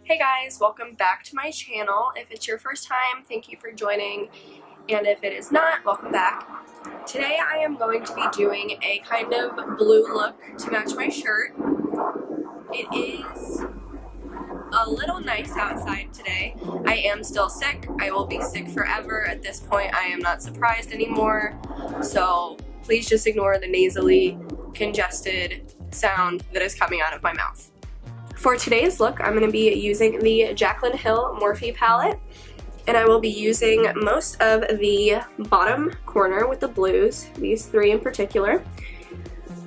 Hey guys, welcome back to my channel. If it's your first time, thank you for joining, and if it is not, welcome back. Today I am going to be doing a kind of blue look to match my shirt. It is a little nice outside today. I am still sick. I will be sick forever. At this point, I am not surprised anymore, so please just ignore the nasally, congested sound that is coming out of my mouth. For today's look, I'm going to be using the Jaclyn Hill Morphe palette, and I will be using most of the bottom corner with the blues, these three in particular.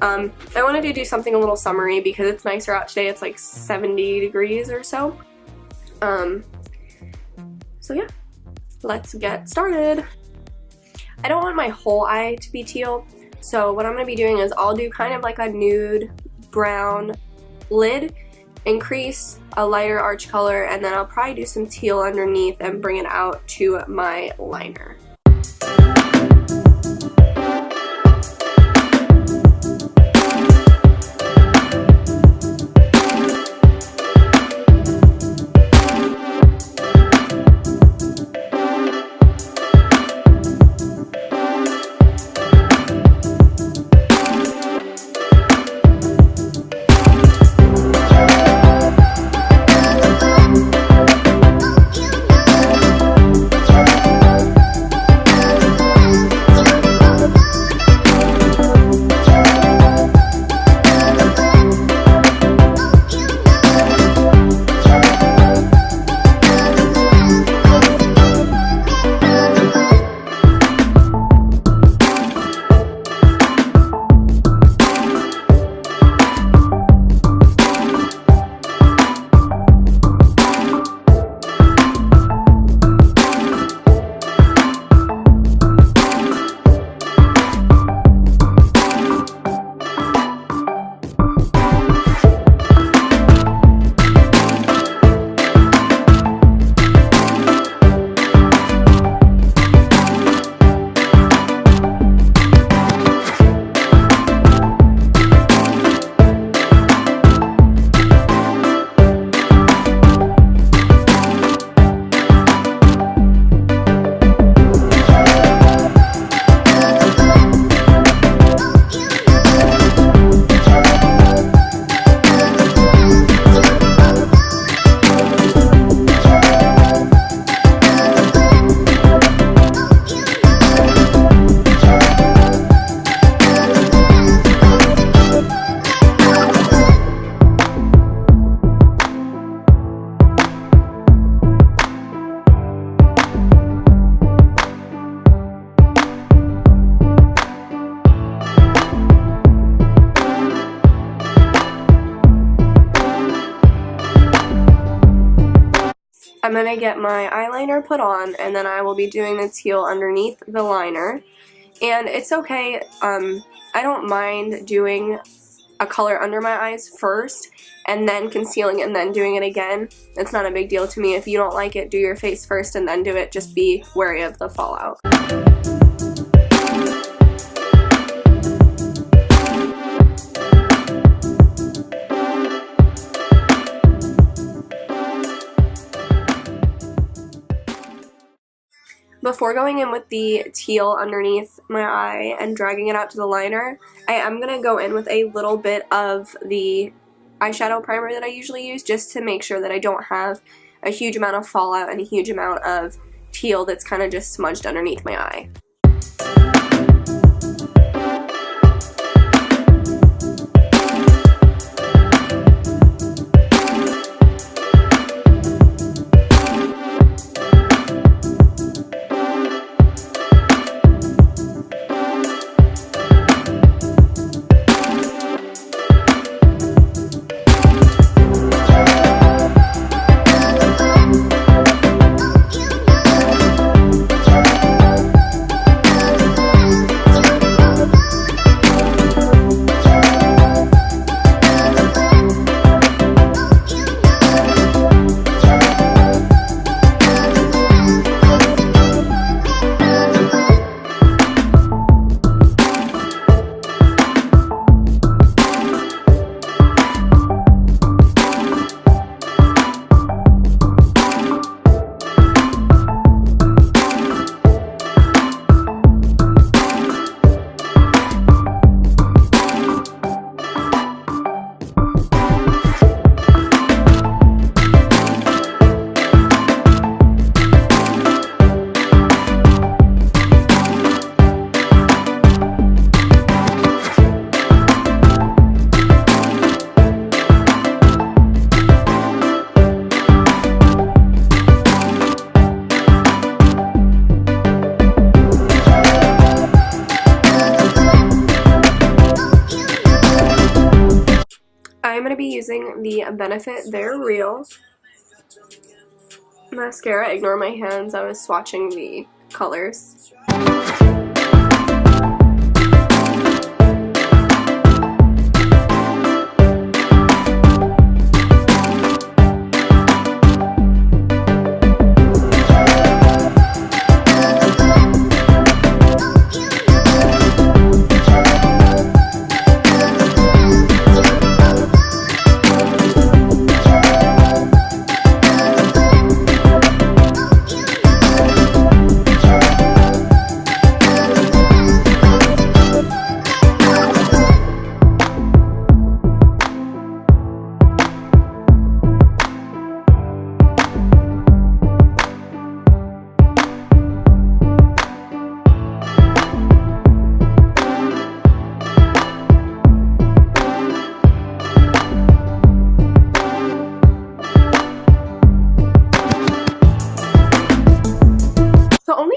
I wanted to do something a little summery because it's nicer out today. It's like 70 degrees or so. So yeah, let's get started. I don't want my whole eye to be teal, so what I'm going to be doing is I'll do kind of like a nude brown lid and crease, a lighter arch color, and then I'll probably do some teal underneath and bring it out to my liner. I'm going to get my eyeliner put on, and then I will be doing the teal underneath the liner. And it's okay, I don't mind doing a color under my eyes first, and then concealing it and then doing it again. It's not a big deal to me. If you don't like it, do your face first and then do it. Just be wary of the fallout. Before going in with the teal underneath my eye and dragging it out to the liner, I am going to go in with a little bit of the eyeshadow primer that I usually use, just to make sure that I don't have a huge amount of fallout and a huge amount of teal that's kind of just smudged underneath my eye. the Benefit They're Real mascara. Ignore my hands, I was swatching the colors.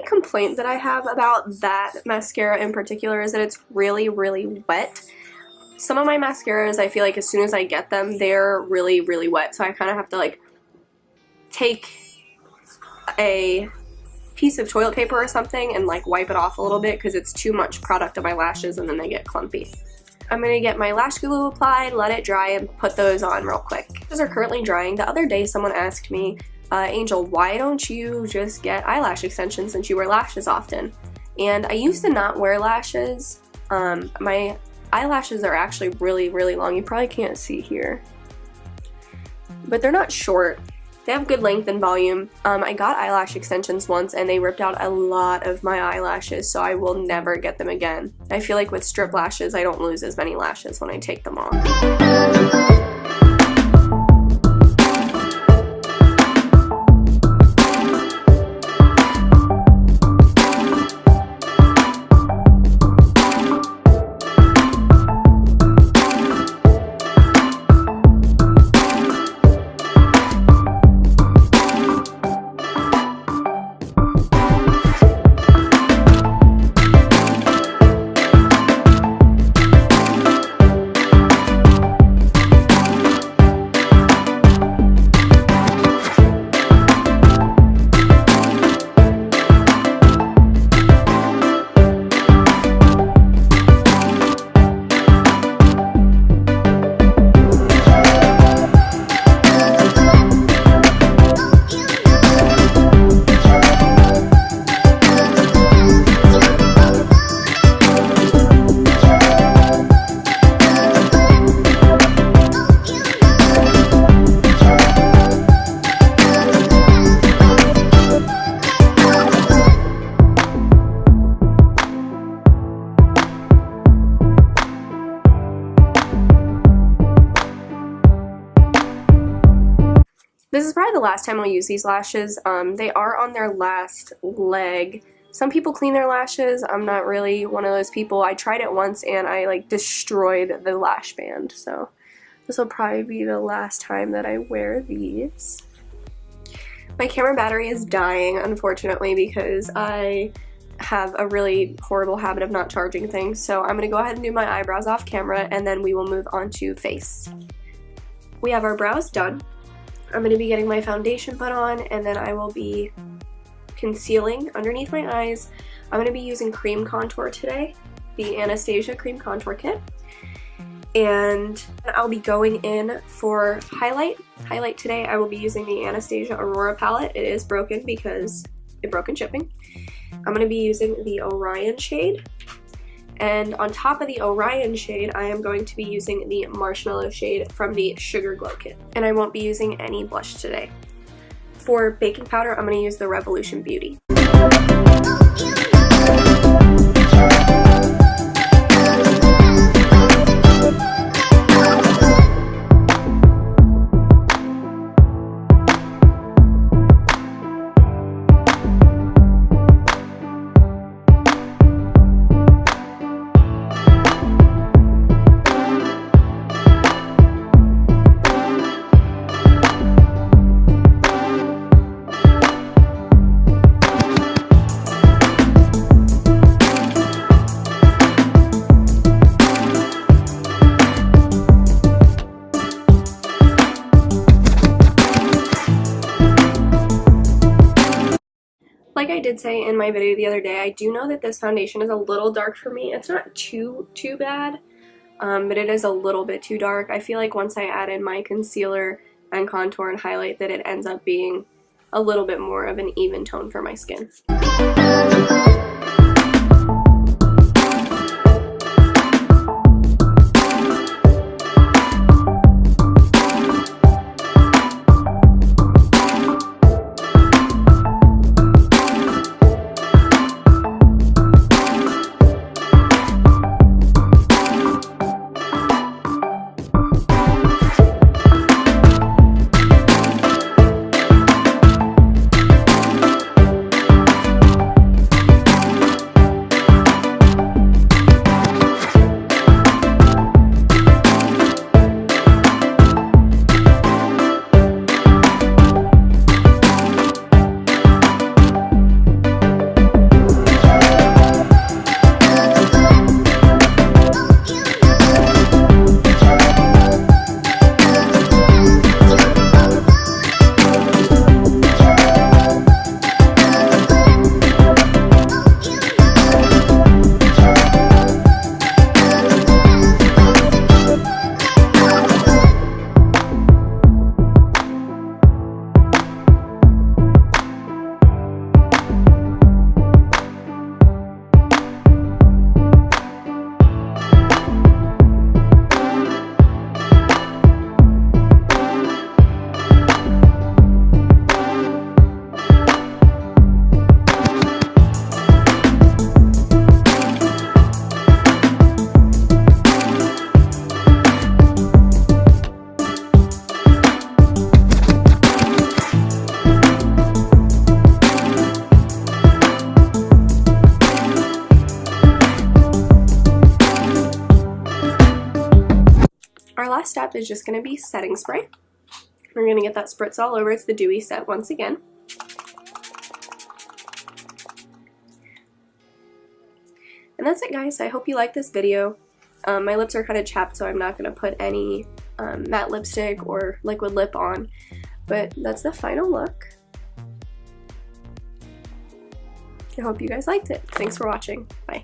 Complaint that I have about that mascara in particular is that it's really, really wet. Some of my mascaras, I feel like as soon as I get them, they're really, really wet, so I kind of have to like take a piece of toilet paper or something and like wipe it off a little bit because it's too much product on my lashes and then they get clumpy. I'm going to get my lash glue applied, let it dry, and put those on real quick. Those are currently drying. The other day someone asked me, Angel, why don't you just get eyelash extensions since you wear lashes often? And I used to not wear lashes. My eyelashes are actually really, really long. You probably can't see here. But they're not short. They have good length and volume. I got eyelash extensions once and they ripped out a lot of my eyelashes, so I will never get them again. I feel like with strip lashes, I don't lose as many lashes when I take them off. This is probably the last time I'll use these lashes. They are on their last leg. Some people clean their lashes. I'm not really one of those people. I tried it once and I like destroyed the lash band. So this will probably be the last time that I wear these. My camera battery is dying, unfortunately, because I have a really horrible habit of not charging things. So I'm going to go ahead and do my eyebrows off camera and then we will move on to face. We have our brows done. I'm going to be getting my foundation put on and then I will be concealing underneath my eyes. I'm going to be using cream contour today, the Anastasia cream contour kit. And I'll be going in for highlight. Highlight today I will be using the Anastasia Aurora palette. It is broken because it broke in shipping. I'm going to be using the Orion shade. And on top of the Orion shade, I am going to be using the Marshmallow shade from the Sugar Glow kit. And I won't be using any blush today. For baking powder, I'm going to use the Revolution Beauty. like I did say in my video the other day, I do know that this foundation is a little dark for me. It's not too bad, but it is a little bit too dark. I feel like once I add in my concealer and contour and highlight that it ends up being a little bit more of an even tone for my skin. Our last step is just going to be setting spray. We're going to get that spritz all over. It's the dewy set once again. And that's it, guys. I hope you liked this video. My lips are kind of chapped, so I'm not going to put any matte lipstick or liquid lip on. But that's the final look. I hope you guys liked it. Thanks for watching. Bye.